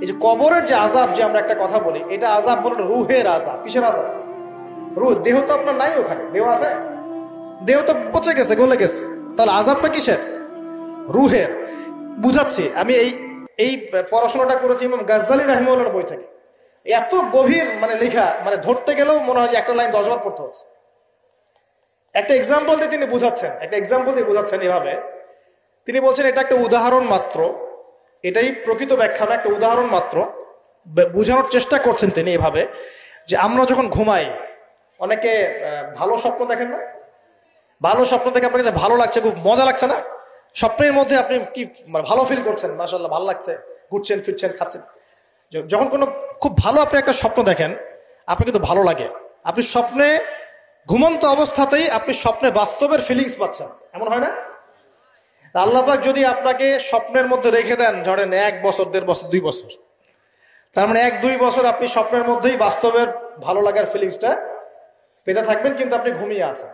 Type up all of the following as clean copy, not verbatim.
এই যে কবরের যে আযাব, যে আমরা একটা কথা বলি, এটা আযাব বলে রুহের আযাব। কিসের আযাব? রুহ। দেহ তো আপনার নাই, ওখানে দেহ আছে? দেহ তো পচে গেছে, গলে গেছে। তাহলে আযাবটা কিসের? রুহের। বুঝাচ্ছি, আমি এই এই পড়াশোনাটা করেছি ইমাম গাজ্জালী রাহিমাহুল্লাহর বই থেকে। এত গভীর মানে লেখা, মানে ধরতে গেলেও মনে হয় যে একটা লাইন 10 বার পড়তে হচ্ছে। একটা এক্সাম্পল দিয়ে তিনি বুঝাচ্ছেন এভাবে। তিনি বলছেন এটা একটা উদাহরণ মাত্র, এটাই প্রকৃত ব্যাখ্যা না, একটা উদাহরণ মাত্র। বোঝানোর চেষ্টা করছেন তিনি এভাবে যে আমরা যখন ঘুমাই, অনেকে ভালো স্বপ্ন দেখেন না? ভালো স্বপ্ন দেখে আপনার কাছে ভালো লাগছে, খুব মজা লাগছে না? স্বপ্নের মধ্যে আপনি কি মানে ভালো ফিল করছেন, মাশাআল্লাহ ভালো লাগছে, ঘুরছেন ফিরছেন খাচ্ছেন। যখন কোনো খুব ভালো আপনি একটা স্বপ্ন দেখেন, আপনার কিন্তু ভালো লাগে। আপনি স্বপ্নে ঘুমন্ত অবস্থাতেই আপনি স্বপ্নে বাস্তবের ফিলিংস পাচ্ছেন, এমন হয় না? আল্লাহ পাক যদি আপনাকে স্বপ্নের মধ্যে রেখে দেন, ধরেন 1 বছর 1.5 বছর 2 বছর, তার মানে 1-2 বছর আপনি স্বপ্নের মধ্যেই বাস্তবের ভালো লাগার ফিলিংসটা পেতে থাকবেন, কিন্তু আপনি ঘুমিয়ে আছেন।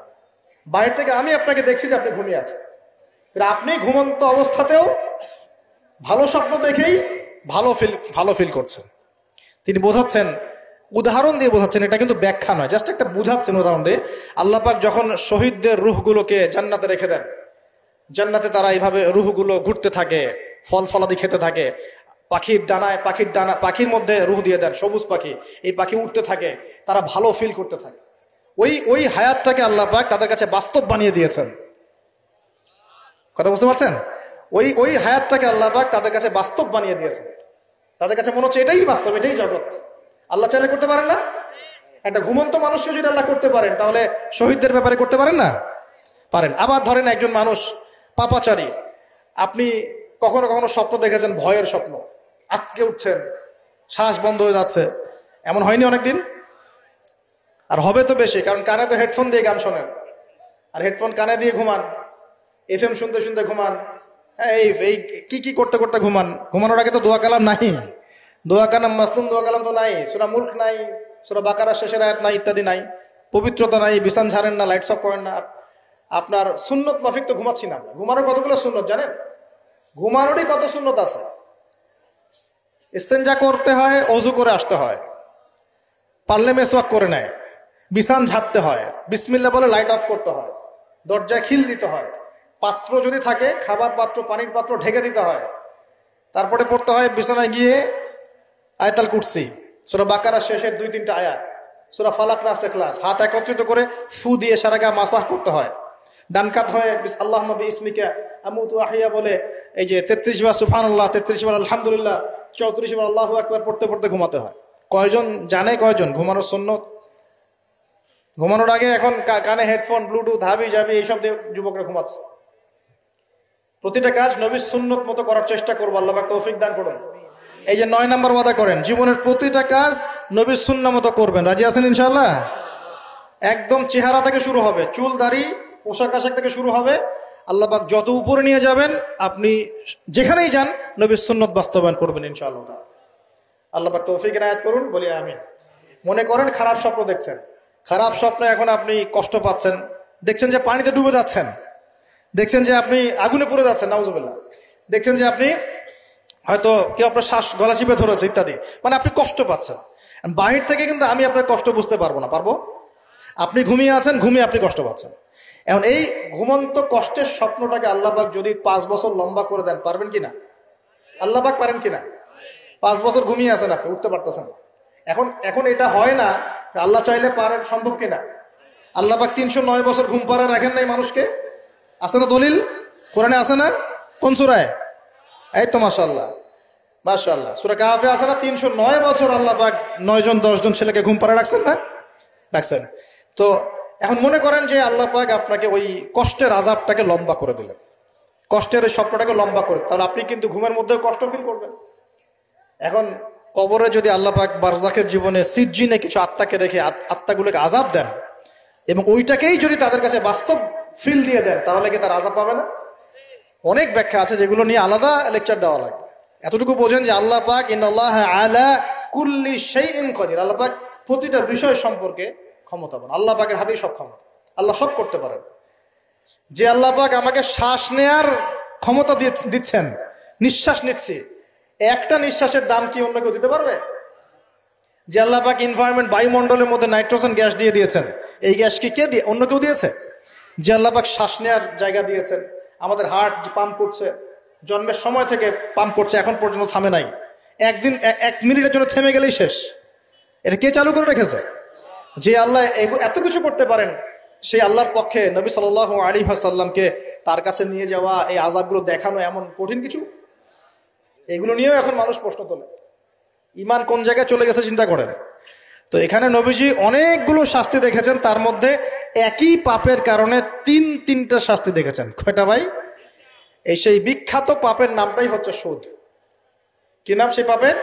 বাইরে থেকে আমি আপনাকে দেখছি যে আপনি ঘুমিয়ে আছেন, আপনি ঘুমন্ত অবস্থাতেও ভালো স্বপ্ন দেখেই ভালো ফিল করছেন। তিনি বোঝাচ্ছেন, উদাহরণ দিয়ে বোঝাচ্ছেন, এটা কিন্তু ব্যাখ্যা নয়, জাস্ট একটা বুঝাচ্ছেন উদাহরণ দিয়ে। আল্লাহ পাক যখন শহীদদের রূহগুলোকে জান্নাতে রেখে দেন, জান্নাতে তারা এইভাবে রূহগুলো ঘুরতে থাকে, ফল ফলাদি খেতে থাকে, পাখির মধ্যে রূহ দিয়ে দেন, সবুজ পাখি, এই পাখি উঠতে থাকে, তারা ভালো ফিল করতে থাকে। ওই হায়াতটাকে আল্লাহ পাক তাদের কাছে বাস্তব বানিয়ে দিয়েছেন। কথা বুঝতে পারছেন? ওই হায়াতটাকে আল্লাহ পাক তাদের কাছে বাস্তব বানিয়ে দিয়েছেন। তাদের কাছে মনে হচ্ছে এটাই বাস্তব, এটাই জগৎ। আল্লাহ চাইলে করতে পারেন না? একটা ঘুমন্ত মানুষকে যদি আল্লাহ করতে পারেন, তাহলে শহীদদের ব্যাপারে করতে পারেন না? পারেন। আবার ধরেন একজন মানুষ পাপাচারী, আপনি কখনো কখনো স্বপ্ন দেখেছেন, ভয়ের স্বপ্ন, আটকে উঠছেন, শ্বাস বন্ধ হয়ে যাচ্ছে, এমন হয়নি অনেকদিন? আর হবে তো বেশি, কারণ কানে তো হেডফোন দিয়ে গান শোনেন, আর হেডফোন কানে দিয়ে ঘুমান, FM শুনতে শুনতে ঘুমান, এই কি করতে করতে ঘুমান। ঘুমানোর আগে তো দোয়া কালাম নাই, দোয়া কালাম মাসনুন দোয়া কালাম তো নাই, সূরা মুলক নাই, সূরা বাকারার শেষের আয়াত নাই, ইত্যাদি নাই, পবিত্রতা নাই, বিছান ঝাড়েন না, লাইটস অফ করেন না। আপনার সুন্নত মাফিক তো ঘুমাচ্ছি না আমরা। ঘুমানোর কতগুলো সুন্নত জানেন? ঘুমানোরই কত সুন্নত আছে। ইস্তেঞ্জা করতে হয়, অজু করে আসতে হয়, পারলে মেসওয়াক করে নেয়, বিছান ঝাড়তে হয়, বিসমিল্লাহ বলে লাইট অফ করতে হয়, দরজায় খিল দিতে হয়, পাত্র যদি থাকে খাবার পাত্র, পানির পাত্র ঢেকে দিতে হয়, তারপরে পড়তে হয় বিছানায় গিয়ে আয়াতুল কুরসি, সূরা বাকারা শেষের 2-3টা আয়াত, সূরা ফালাক নাস ইখলাস, হাত একত্রিত করে ফু দিয়ে সারা গা মাসাহ করতে হয়। ডান কাত হয়ে আল্লাহুম্মা বিইসমিকা আমুতু আহইয়া বলে এই যে 33 বার সুবহানাল্লাহ, 33 বার আলহামদুলিল্লাহ, 34 বার আল্লাহু আকবার পড়তে পড়তে ঘুমাতে হয়। কয়জন জানে কয়জন ঘুমানোর সুন্নত? ঘুমানোর আগে এখন কানে হেডফোন, ব্লুটুথ, হাবি জাবি এইসব দিয়ে যুবকরা ঘুমাচ্ছে। প্রতিটা কাজ নবীর সুন্নত মতো করার চেষ্টা করবো, আল্লাহ পাক তৌফিক দান করুন। এই যে 9 নম্বর ওয়াদা করেন, জীবনের প্রতিটা কাজ নবীর সুন্নাহ মতো করবেন। রাজি আছেন ইনশাআল্লাহ? একদম চেহারা থেকে শুরু হবে, চুল দাড়ি পোশাক আশাক থেকে শুরু হবে। আল্লাহ পাক যত উপরে নিয়ে যাবেন, আপনি যেখানেই যান নবীর সুন্নত বাস্তবায়ন করবেন ইনশাআল্লাহ। আল্লাহ পাক তৌফিক এনায়েত করুন, বলি আমিন। মনে করেন খারাপ স্বপ্ন দেখছেন, খারাপ স্বপ্নে এখন আপনি কষ্ট পাচ্ছেন, দেখছেন যে পানিতে ডুবে যাচ্ছেন, দেখছেন যে আপনি আগুনে পড়ে যাচ্ছেন, নাউজুবিল্লাহ, দেখছেন যে আপনি হয়তো কেউ আপনার শ্বাস গলা চিপে ধরেছে ইত্যাদি, মানে আপনি কষ্ট পাচ্ছেন। বাহির থেকে কিন্তু আমি আপনার কষ্ট বুঝতে পারবো না, পারবো? আপনি ঘুমিয়ে আছেন, ঘুমিয়ে আপনি কষ্ট পাচ্ছেন। এখন এই ঘুমন্ত কষ্টের স্বপ্নটাকে আল্লাহ পাক যদি 5 বছর লম্বা করে দেন, পারবেন কিনা? আল্লাহ পাক পারেন কিনা? 5 বছর ঘুমিয়ে আছেন আপনি, উঠতে পারতেছেন। এখন এটা হয় না, আল্লাহ চাইলে পারেন, সম্ভব কিনা? আল্লাহ পাক 309 বছর ঘুম পাড়া রাখেন নাই মানুষকে? আছে না দলিল? কোরআনে আছে না? কোন সূরায়? এই তো মাশাআল্লাহ, মাশাআল্লাহ, সূরা কাহফে আছে না? 309 বছর আল্লাহ পাক 9 জন 10 জন ছেলেকে ঘুম পাড়া রাখছেন না? রাখছেন। তো এখন মনে করেন যে আল্লাহ পাক আপনাকে ওই কষ্টের আযাবটাকে লম্বা করে দিলেন, কষ্টের ওই স্বপ্নটাকে লম্বা করে, তাহলে আপনি কিন্তু ঘুমের মধ্যেও কষ্ট ফিল করবেন। এখন কবরে যদি আল্লাহ পাক বারজাখের জীবনে সিজ্জিনে কিছু আত্মাকে রেখে আত্মাগুলোকে আযাব দেন, এবং ওইটাকেই যদি তাদের কাছে বাস্তব ফিল দিয়ে দেন, তাহলে কি তার আযাব পাবে না? অনেক ব্যাখ্যা আছে, যেগুলো নিয়ে আলাদা লেকচার দেওয়া লাগবে। এতটুকু বোঝেন যে আল্লাহ পাক ইন্নাল্লাহ আলা কুল্লি শাইইন কাদির, আল্লাহ পাক প্রতিটা বিষয় সম্পর্কে ক্ষমতাবান। আল্লাহ পাকের হাতেই সব ক্ষমতা, আল্লাহ সব করতে পারেন। যে আল্লাহ পাক আমাকে শ্বাস নেয়ার ক্ষমতা দিচ্ছেন, নিঃশ্বাস নিচ্ছি, একটা নিঃশ্বাসের দাম কি অন্য কেউ দিতে পারবে? যে আল্লাহ পাক এনভায়রনমেন্ট, বায়ুমণ্ডলের মধ্যে নাইট্রোজেন গ্যাস দিয়ে দিয়েছেন, এই গ্যাস কি কে দিয়ে, অন্য কেউ দিয়েছে? যে আল্লাহ পাক শ্বাস নেওয়ার জায়গা দিয়েছেন, আমাদের হার্ট পাম্প করছে, জন্মের সময় থেকে পাম্প করছে, এখন পর্যন্ত থামে নাই, একদিন 1 মিনিটের জন্য থেমে গেলেই শেষ। এটা কে চালু করে রেখেছে? যে আল্লাহ এত কিছু করতে পারেন, সেই আল্লাহর পক্ষে নবী সাল্লাল্লাহু আলাইহি ওয়াসাল্লামকে তার কাছে নিয়ে যাওয়া, এই আযাবগুলো দেখানো এমন কঠিন কিছু? এগুলো নিয়েও এখন মানুষ প্রশ্ন তোলে। ইমান কোন জায়গায় চলে গেছে চিন্তা করেন। তো এখানে নবীজি অনেকগুলো শাস্তি দেখেছেন, তার মধ্যে একই পাপের কারণে তিনটা শাস্তি দেখেছেন। কয়টা ভাই? এই সেই বিখ্যাত পাপের নামটাই হচ্ছে সুদ। কি নাম সেই পাপের?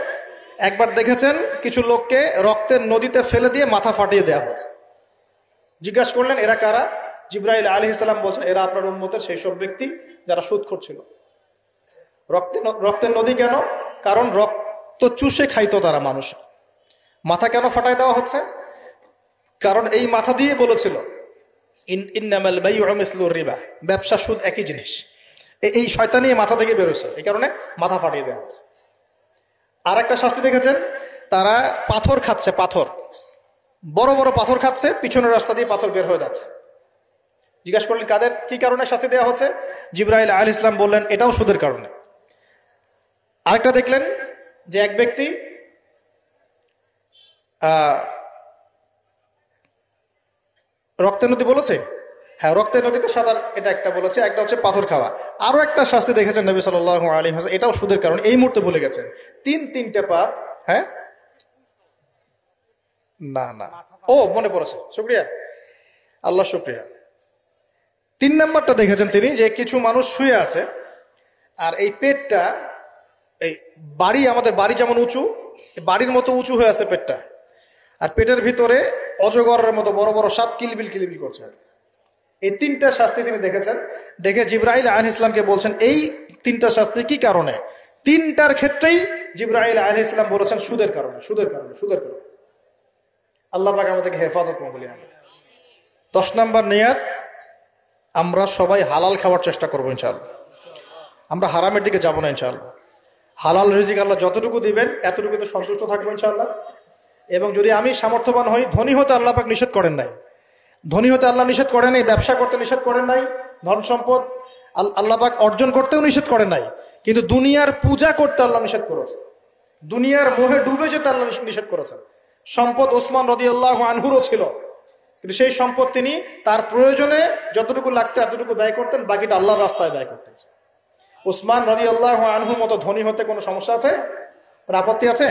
একবার দেখেছেন কিছু লোককে রক্তের নদীতে ফেলে দিয়ে মাথা ফাটিয়ে দেওয়া হচ্ছে। জিজ্ঞাসা করলেন এরা কারা? জিবরাইল আলাইহিস সালাম বলছেন এরা আপনার উম্মতের সেই সব ব্যক্তি যারা সুদখোর ছিল। রক্তের নদী কেন? কারণ রক্ত চুষে খাইতো তারা মানুষ। মাথা কেন ফাটাই দেওয়া হচ্ছে? কারণ এই মাথা দিয়ে বলেছিল ইন্নামাল বাইউ মিসলুর রিবা, ব্যবসা সুদ একই জিনিস। এই শয়তানি মাথা থেকে বেরোছে, এই কারণে মাথা ফাটিয়ে দেওয়া হচ্ছে। আর একটা শাস্তি দেখেছেন, তারা পাথর খাচ্ছে, পাথর, বড় বড় পাথর খাচ্ছে, পিছনের রাস্তা দিয়ে পাথর বের হয়ে যাচ্ছে। জিজ্ঞাসা করলেন কাদের কি কারণে শাস্তি দেওয়া হচ্ছে? জিবরাইল আলাইহিস সালাম বললেন এটাও সুদের কারণে। আরেকটা দেখলেন যে এক ব্যক্তি রক্তের নদী বলেছে, হ্যাঁ রক্তের নদীতে সাঁতার, এটা একটা বলেছে, একটা হচ্ছে পাথর খাওয়া। আরো একটা শাস্তি দেখেছেন নবী সাল্লাল্লাহু আলাইহি ওয়াসাল্লাম, এটাও সুদের কারণে। এই মুহূর্তে ভুলে গেছেন তিনটে পাপ। হ্যাঁ না ও মনে পড়েছে, শুকরিয়া, আল্লাহ শুকরিয়া। 3 নাম্বারটা দেখেছেন তিনি, যে কিছু মানুষ শুয়ে আছে আর এই পেটটা, এই বাড়ি, আমাদের বাড়ি যেমন উঁচু, বাড়ির মতো উঁচু হয়ে আছে পেটটা, আর পেটের ভিতরে অজগরের মতো বড় বড় সাপ কিলবিল কিলবিল করছে। এই 3টা শাস্তি তিনি দেখেছেন। দেখে জিবরাইল আলাইহিস সালামকে বলছেন এই 3টা শাস্তি কি কারণে? 3টার ক্ষেত্রেই জিবরাইল আলাইহিস সালাম বলেছেন সুদের কারণে, সুদের কারণে, সুদের কারণে। আল্লাহ পাক আমাদেরকে হেফাজত করুন বলি আমি। 10 নাম্বার নিয়াত, আমরা সবাই হালাল খাওয়ার চেষ্টা করবো ইনশাআল্লাহ। আমরা হারামের দিকে যাব না ইনশাআল্লাহ। হালাল রিজিক আল্লাহ যতটুকু দিবেন এতটুকুতে সন্তুষ্ট থাকবো ইনশাআল্লাহ। এবং যদি আমি সামর্থ্যবান হই, ধনী হতে আল্লাহ পাক নিষেধ করেন নাই, ধনী হতে আল্লাহ নিষেধ করেন নাই, ব্যবসা করতে নিষেধ করেন নাই, ধন সম্পদ আল্লাহ পাক অর্জন করতেও নিষেধ করেন নাই, কিন্তু দুনিয়ার পূজা করতে আল্লাহ নিষেধ করেছে, দুনিয়ার মোহে ডুবে যেতে আল্লাহ নিষেধ করেছেন। সম্পদ ওসমান রাদিয়াল্লাহু আনহুরও ছিল, কিন্তু সেই সম্পদ তিনি তার প্রয়োজনে যতটুকু লাগতো এতটুকু ব্যয় করতেন, বাকিটা আল্লাহর রাস্তায় ব্যয় করতেন। ওসমান রাদিয়াল্লাহু আনহুর মতো ধনী হতে কোনো সমস্যা আছে? আপত্তি আছে?